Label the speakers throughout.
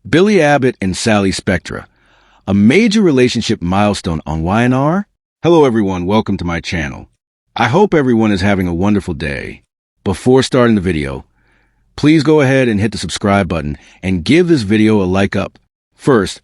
Speaker 1: Billy Abbott and Sally Spectra, a major relationship milestone on Y&R? Hello everyone, welcome to my channel. I hope everyone is having a wonderful day. Before starting the video, please go ahead and hit the subscribe button and give this video a like up. First,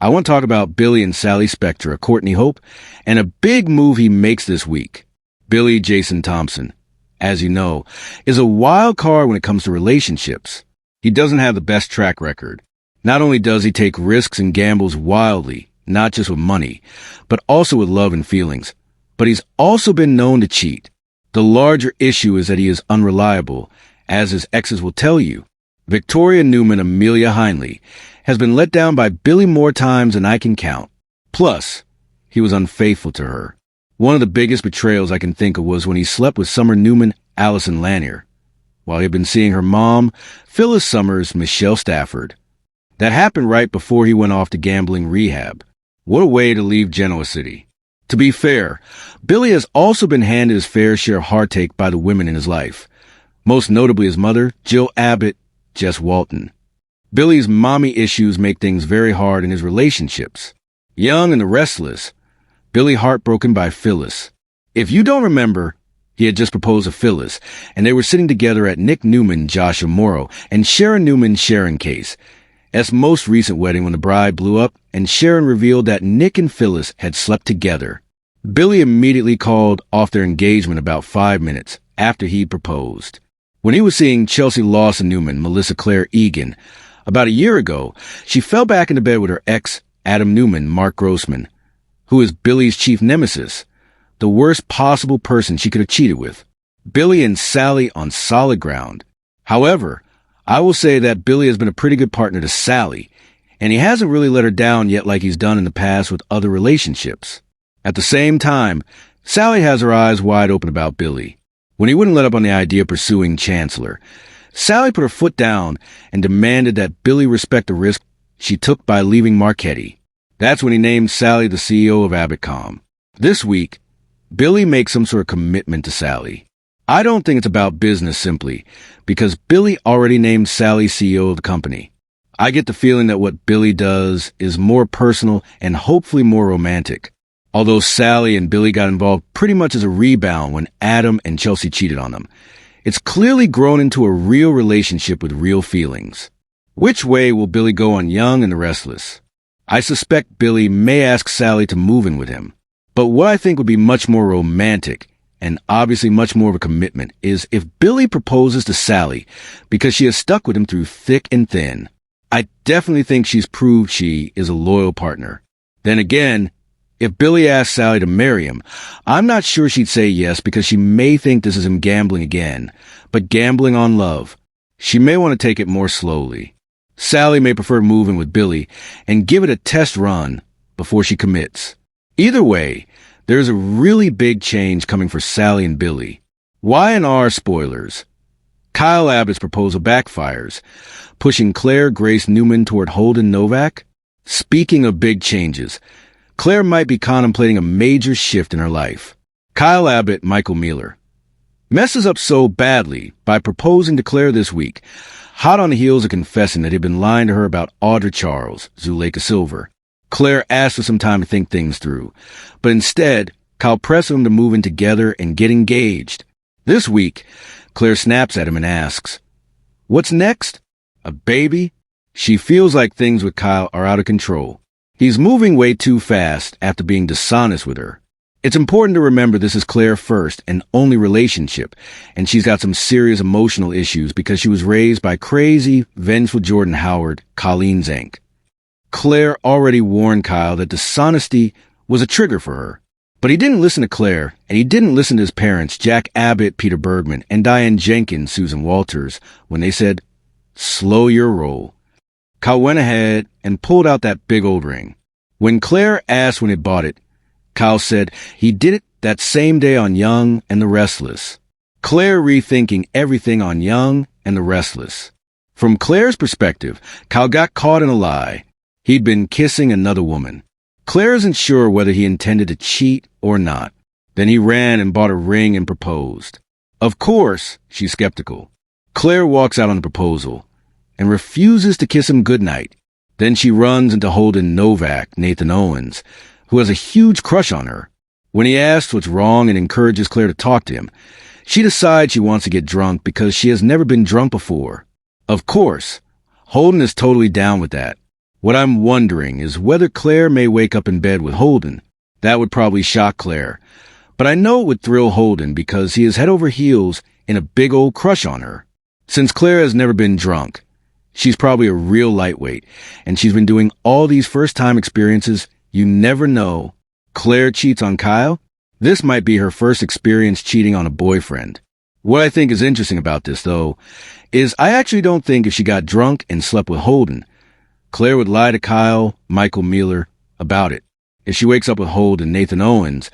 Speaker 1: I want to talk about Billy and Sally Spectra, Courtney Hope, and a big move he makes this week. Billy Jason Thompson, as you know, is a wild card when it comes to relationships. He doesn't have the best track record. Not only does he take risks and gambles wildly, not just with money, but also with love and feelings, but he's also been known to cheat. The larger issue is that he is unreliable, as his exes will tell you. Victoria Newman Amelia Heinley has been let down by Billy more times than I can count. Plus, he was unfaithful to her. One of the biggest betrayals I can think of was when he slept with Summer Newman Allison Lanier, while he had been seeing her mom, Phyllis Summers Michelle Stafford. That happened right before he went off to gambling rehab. What a way to leave Genoa City. To be fair, Billy has also been handed his fair share of heartache by the women in his life, most notably his mother, Jill Abbott, Jess Walton. Billy's mommy issues make things very hard in his relationships. Young and the Restless, Billy heartbroken by Phyllis. If you don't remember, he had just proposed to Phyllis, and they were sitting together at Nick Newman, Joshua Morrow, and Sharon Newman Sharon Case. As most recent wedding when the bride blew up and Sharon revealed that Nick and Phyllis had slept together. Billy immediately called off their engagement about 5 minutes after he proposed. When he was seeing Chelsea Lawson Newman, Melissa Claire Egan, about a year ago, she fell back into bed with her ex, Adam Newman, Mark Grossman, who is Billy's chief nemesis, the worst possible person she could have cheated with. Billy and Sally on solid ground. However, I will say that Billy has been a pretty good partner to Sally, and he hasn't really let her down yet like he's done in the past with other relationships. At the same time, Sally has her eyes wide open about Billy. When he wouldn't let up on the idea of pursuing Chancellor, Sally put her foot down and demanded that Billy respect the risk she took by leaving Marchetti. That's when he named Sally the CEO of Abbott. This week, Billy makes some sort of commitment to Sally. I don't think it's about business simply, because Billy already named Sally CEO of the company. I get the feeling that what Billy does is more personal and hopefully more romantic. Although Sally and Billy got involved pretty much as a rebound when Adam and Chelsea cheated on them, it's clearly grown into a real relationship with real feelings. Which way will Billy go on Young and the Restless? I suspect Billy may ask Sally to move in with him. But what I think would be much more romantic, and obviously much more of a commitment, is if Billy proposes to Sally because she has stuck with him through thick and thin. I definitely think she's proved she is a loyal partner. Then again, if Billy asks Sally to marry him, I'm not sure she'd say yes because she may think this is him gambling again, but gambling on love. She may want to take it more slowly. Sally may prefer moving with Billy and give it a test run before she commits. Either way, there's a really big change coming for Sally and Billy. Y&R spoilers. Kyle Abbott's proposal backfires, pushing Claire Grace Newman toward Holden Novak. Speaking of big changes, Claire might be contemplating a major shift in her life. Kyle Abbott, Michael Mealer, messes up so badly by proposing to Claire this week, hot on the heels of confessing that he'd been lying to her about Audra Charles, Zuleika Silver. Claire asked for some time to think things through, but instead, Kyle pressed him to move in together and get engaged. This week, Claire snaps at him and asks, "What's next? A baby?" She feels like things with Kyle are out of control. He's moving way too fast after being dishonest with her. It's important to remember this is Claire's first and only relationship, and she's got some serious emotional issues because she was raised by crazy, vengeful Jordan Howard, Colleen Zank. Claire already warned Kyle that dishonesty was a trigger for her. But he didn't listen to Claire, and he didn't listen to his parents, Jack Abbott, Peter Bergman, and Diane Jenkins, Susan Walters, when they said, "Slow your roll." Kyle went ahead and pulled out that big old ring. When Claire asked when he bought it, Kyle said he did it that same day on Young and the Restless. Claire rethinking everything on Young and the Restless. From Claire's perspective, Kyle got caught in a lie. He'd been kissing another woman. Claire isn't sure whether he intended to cheat or not. Then he ran and bought a ring and proposed. Of course, she's skeptical. Claire walks out on the proposal and refuses to kiss him goodnight. Then she runs into Holden Novak, Nathan Owens, who has a huge crush on her. When he asks what's wrong and encourages Claire to talk to him, she decides she wants to get drunk because she has never been drunk before. Of course, Holden is totally down with that. What I'm wondering is whether Claire may wake up in bed with Holden. That would probably shock Claire. But I know it would thrill Holden because he is head over heels in a big old crush on her. Since Claire has never been drunk, she's probably a real lightweight, and she's been doing all these first-time experiences. You never know. Claire cheats on Kyle? This might be her first experience cheating on a boyfriend. What I think is interesting about this, though, is I actually don't think if she got drunk and slept with Holden, Claire would lie to Kyle, Michael Mueller, about it. If she wakes up with Holden, Nathan Owens,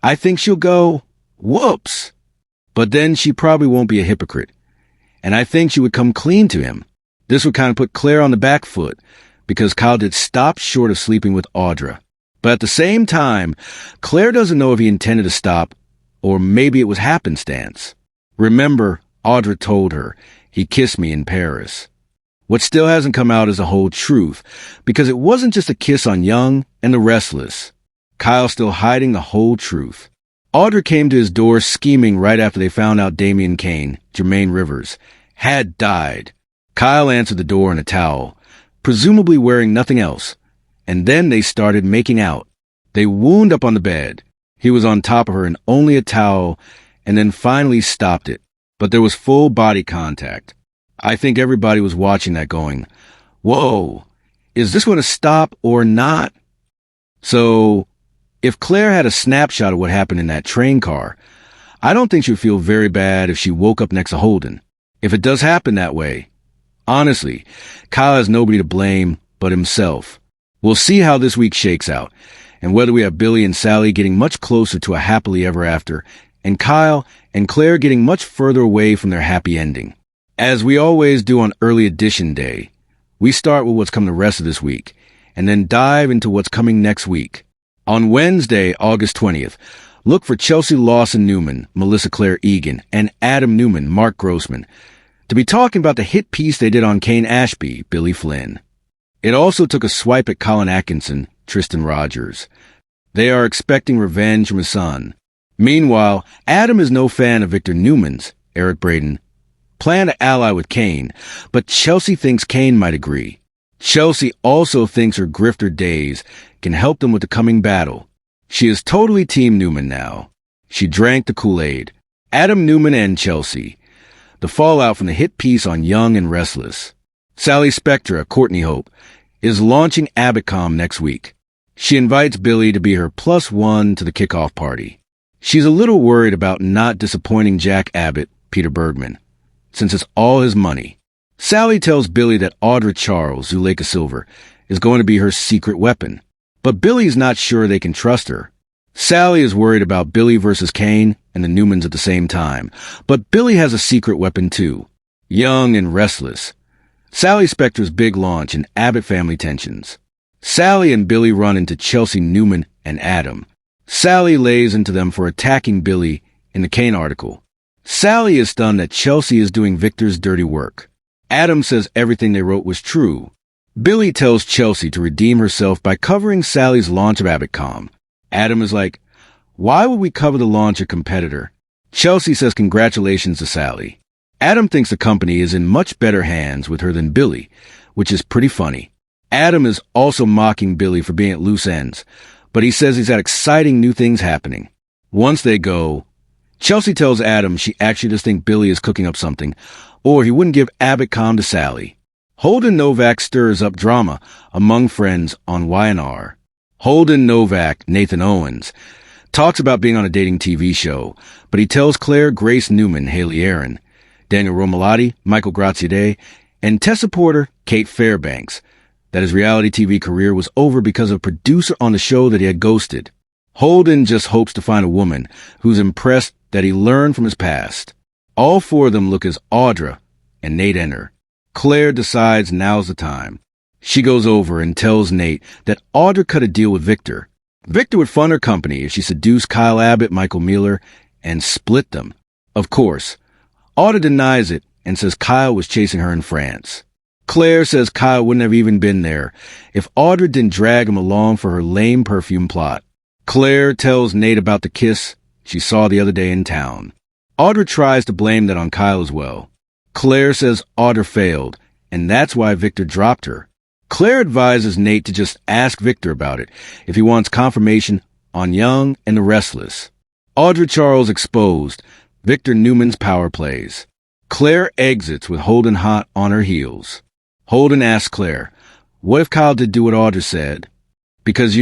Speaker 1: I think she'll go, whoops. But then she probably won't be a hypocrite. And I think she would come clean to him. This would kind of put Claire on the back foot, because Kyle did stop short of sleeping with Audra. But at the same time, Claire doesn't know if he intended to stop, or maybe it was happenstance. Remember, Audra told her, he kissed me in Paris. What still hasn't come out is the whole truth, because it wasn't just a kiss on Young and the Restless. Kyle's still hiding the whole truth. Audra came to his door scheming right after they found out Damian Kane, Jermaine Rivers, had died. Kyle answered the door in a towel, presumably wearing nothing else, and then they started making out. They wound up on the bed. He was on top of her in only a towel, and then finally stopped it. But there was full body contact. I think everybody was watching that going, whoa, is this going to stop or not? So, if Claire had a snapshot of what happened in that train car, I don't think she would feel very bad if she woke up next to Holden. If it does happen that way, honestly, Kyle has nobody to blame but himself. We'll see how this week shakes out, and whether we have Billy and Sally getting much closer to a happily ever after, and Kyle and Claire getting much further away from their happy ending. As we always do on Early Edition Day, we start with what's come the rest of this week, and then dive into what's coming next week. On Wednesday, August 20th, look for Chelsea Lawson-Newman, Melissa Claire Egan, and Adam Newman, Mark Grossman, to be talking about the hit piece they did on Kane Ashby, Billy Flynn. It also took a swipe at Colin Atkinson, Tristan Rogers. They are expecting revenge from his son. Meanwhile, Adam is no fan of Victor Newman's, Eric Braden, plan to ally with Kane, but Chelsea thinks Kane might agree. Chelsea also thinks her grifter days can help them with the coming battle. She is totally Team Newman now. She drank the Kool-Aid. Adam Newman and Chelsea. The fallout from the hit piece on Young and Restless. Sally Spectra, Courtney Hope, is launching Abitcom next week. She invites Billy to be her +1 to the kickoff party. She's a little worried about not disappointing Jack Abbott, Peter Bergman, since it's all his money. Sally tells Billy that Audra Charles, Zuleika Silver, is going to be her secret weapon. But Billy's not sure they can trust her. Sally is worried about Billy versus Kane and the Newmans at the same time. But Billy has a secret weapon too. Young and Restless. Sally Spectra's big launch and Abbott family tensions. Sally and Billy run into Chelsea Newman and Adam. Sally lays into them for attacking Billy in the Kane article. Sally is stunned that Chelsea is doing Victor's dirty work. Adam says everything they wrote was true. Billy tells Chelsea to redeem herself by covering Sally's launch of Abitcom. Adam is like, why would we cover the launch of a competitor? Chelsea says congratulations to Sally. Adam thinks the company is in much better hands with her than Billy, which is pretty funny. Adam is also mocking Billy for being at loose ends, but he says he's got exciting new things happening. Once they go, Chelsea tells Adam she actually just thinks Billy is cooking up something, or he wouldn't give Abitcom to Sally. Holden Novak stirs up drama among friends on Y&R. Holden Novak, Nathan Owens, talks about being on a dating TV show, but he tells Claire Grace Newman, Haley Aaron, Daniel Romalotti, Michael Graziadei, and Tessa Porter, Kate Fairbanks, that his reality TV career was over because of a producer on the show that he had ghosted. Holden just hopes to find a woman who's impressed that he learned from his past. All four of them look as Audra and Nate enter. Claire decides now's the time. She goes over and tells Nate that Audra cut a deal with Victor. Victor would fund her company if she seduced Kyle Abbott, Michael Mueller, and split them. Of course, Audra denies it and says Kyle was chasing her in France. Claire says Kyle wouldn't have even been there if Audra didn't drag him along for her lame perfume plot. Claire tells Nate about the kiss she saw the other day in town. Audra tries to blame that on Kyle as well. Claire says Audra failed, and that's why Victor dropped her. Claire advises Nate to just ask Victor about it if he wants confirmation on Young and the Restless. Audra Charles exposed Victor Newman's power plays. Claire exits with Holden hot on her heels. Holden asks Claire, what if Kyle did do what Audra said? Because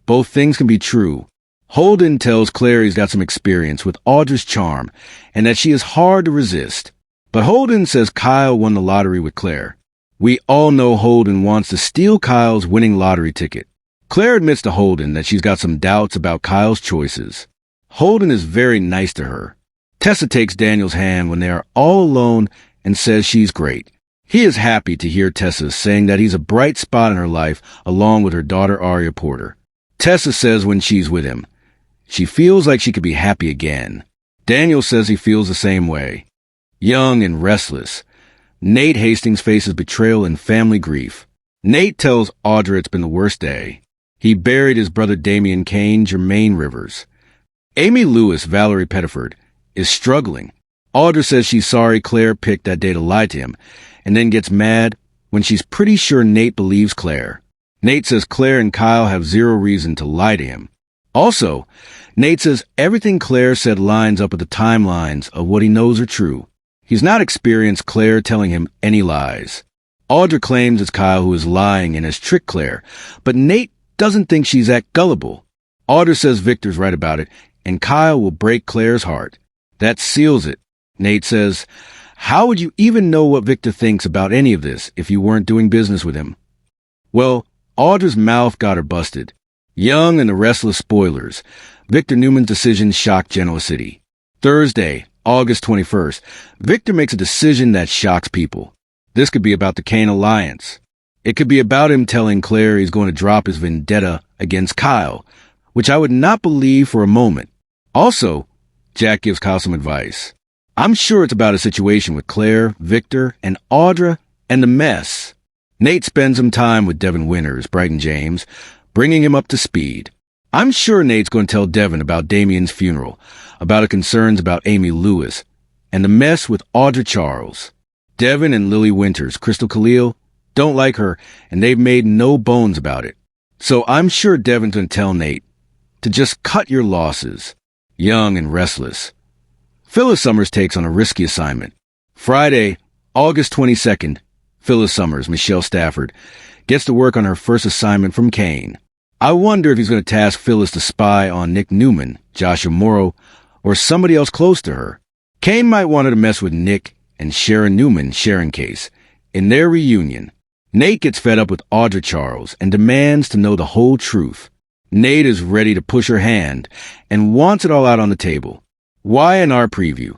Speaker 1: both things can be true. Holden tells Claire he's got some experience with Audra's charm and that she is hard to resist. But Holden says Kyle won the lottery with Claire. We all know Holden wants to steal Kyle's winning lottery ticket. Claire admits to Holden that she's got some doubts about Kyle's choices. Holden is very nice to her. Tessa takes Daniel's hand when they are all alone and says she's great. He is happy to hear Tessa saying that he's a bright spot in her life along with her daughter Aria Porter. Tessa says when she's with him, she feels like she could be happy again. Daniel says he feels the same way. Young and restless, Nate Hastings faces betrayal and family grief. Nate tells Audra it's been the worst day. He buried his brother Damian Kane, Jermaine Rivers. Amy Lewis, Valerie Pettiford, is struggling. Audra says she's sorry Claire picked that day to lie to him, and then gets mad when she's pretty sure Nate believes Claire. Nate says Claire and Kyle have zero reason to lie to him. Also, Nate says everything Claire said lines up with the timelines of what he knows are true. He's not experienced Claire telling him any lies. Audra claims it's Kyle who is lying and has tricked Claire, but Nate doesn't think she's that gullible. Audra says Victor's right about it, and Kyle will break Claire's heart. That seals it. Nate says, how would you even know what Victor thinks about any of this if you weren't doing business with him? Well, Audra's mouth got her busted. Young and the Restless spoilers. Victor Newman's decision shocked Genoa City. Thursday, August 21st, Victor makes a decision that shocks people. This could be about the Kane alliance. It could be about him telling Claire he's going to drop his vendetta against Kyle, which I would not believe for a moment. Also, Jack gives Kyle some advice. I'm sure it's about a situation with Claire, Victor, and Audra, and the mess. Nate spends some time with Devin Winters, Brighton James, bringing him up to speed. I'm sure Nate's going to tell Devin about Damien's funeral, about his concerns about Amy Lewis, and the mess with Audra Charles. Devin and Lily Winters, Crystal Khalil, don't like her, and they've made no bones about it. So I'm sure Devin's going to tell Nate to just cut your losses. Young and restless. Phyllis Summers takes on a risky assignment. Friday, August 22nd, Phyllis Summers, Michelle Stafford, gets to work on her first assignment from Kane. I wonder if he's going to task Phyllis to spy on Nick Newman, Joshua Morrow, or somebody else close to her. Kane might want her to mess with Nick and Sharon Newman, Sharon Case, in their reunion. Nate gets fed up with Audra Charles and demands to know the whole truth. Nate is ready to push her hand and wants it all out on the table. Why in our preview?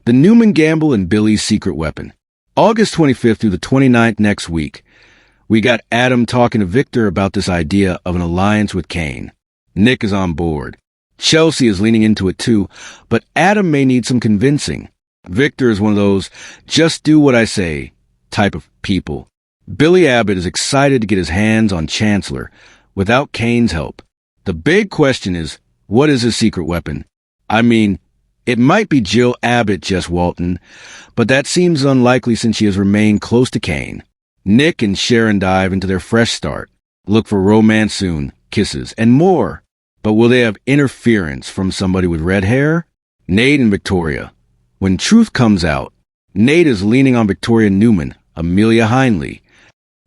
Speaker 1: The Newman gamble and Billy's secret weapon. August 25th through the 29th next week. We got Adam talking to Victor about this idea of an alliance with Kane. Nick is on board. Chelsea is leaning into it too, but Adam may need some convincing. Victor is one of those just do what I say type of people. Billy Abbott is excited to get his hands on Chancellor without Kane's help. The big question is, what is his secret weapon? I mean, it might be Jill Abbott, Jess Walton, but that seems unlikely since she has remained close to Kane. Nick and Sharon dive into their fresh start. Look for romance soon, kisses, and more. But will they have interference from somebody with red hair? Nate and Victoria. When truth comes out, Nate is leaning on Victoria Newman, Amelia Hindley.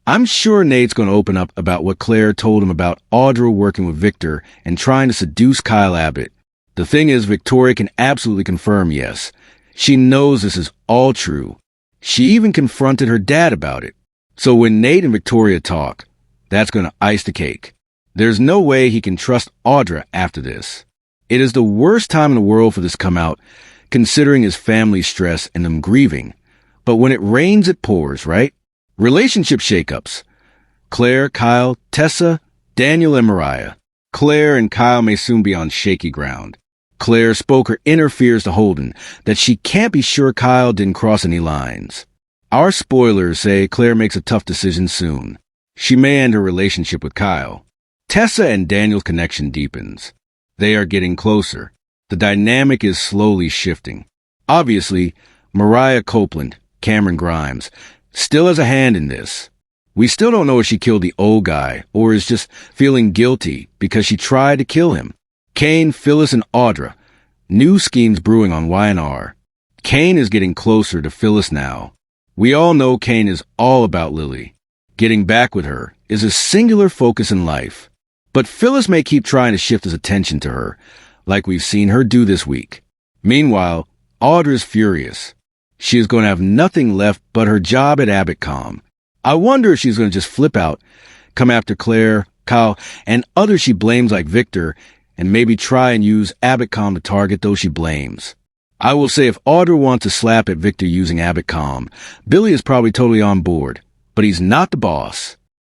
Speaker 1: I'm sure Nate's going to open up about what Claire told him about Audra working with Victor and trying to seduce Kyle Abbott. The thing is, Victoria can absolutely confirm yes. She knows this is all true. She even confronted her dad about it. So when Nate and Victoria talk, that's going to ice the cake. There's no way he can trust Audra after this. It is the worst time in the world for this to come out, considering his family's stress and them grieving. But when it rains, it pours, right? Relationship shakeups. Claire, Kyle, Tessa, Daniel, and Mariah. Claire and Kyle may soon be on shaky ground. Claire spoke her inner fears to Holden that she can't be sure Kyle didn't cross any lines. Our spoilers say Claire makes a tough decision soon. She may end her relationship with Kyle. Tessa and Daniel's connection deepens. They are getting closer. The dynamic is slowly shifting. Obviously, Mariah Copeland, Cameron Grimes, still has a hand in this. We still don't know if she killed the old guy or is just feeling guilty because she tried to kill him. Kane, Phyllis, and Audra. New schemes brewing on Y&R. Kane is getting closer to Phyllis now. We all know Kane is all about Lily. Getting back with her is a singular focus in life. But Phyllis may keep trying to shift his attention to her, like we've seen her do this week. Meanwhile, Audra is furious. She is going to have nothing left but her job at Abbotcom. I wonder if she's going to just flip out, come after Claire, Kyle, and others she blames like Victor, and maybe try and use Abbotcom to target those she blames. I will say if Audra wants to slap at Victor using Abbotcom, Billy is probably totally on board, but he's not the boss.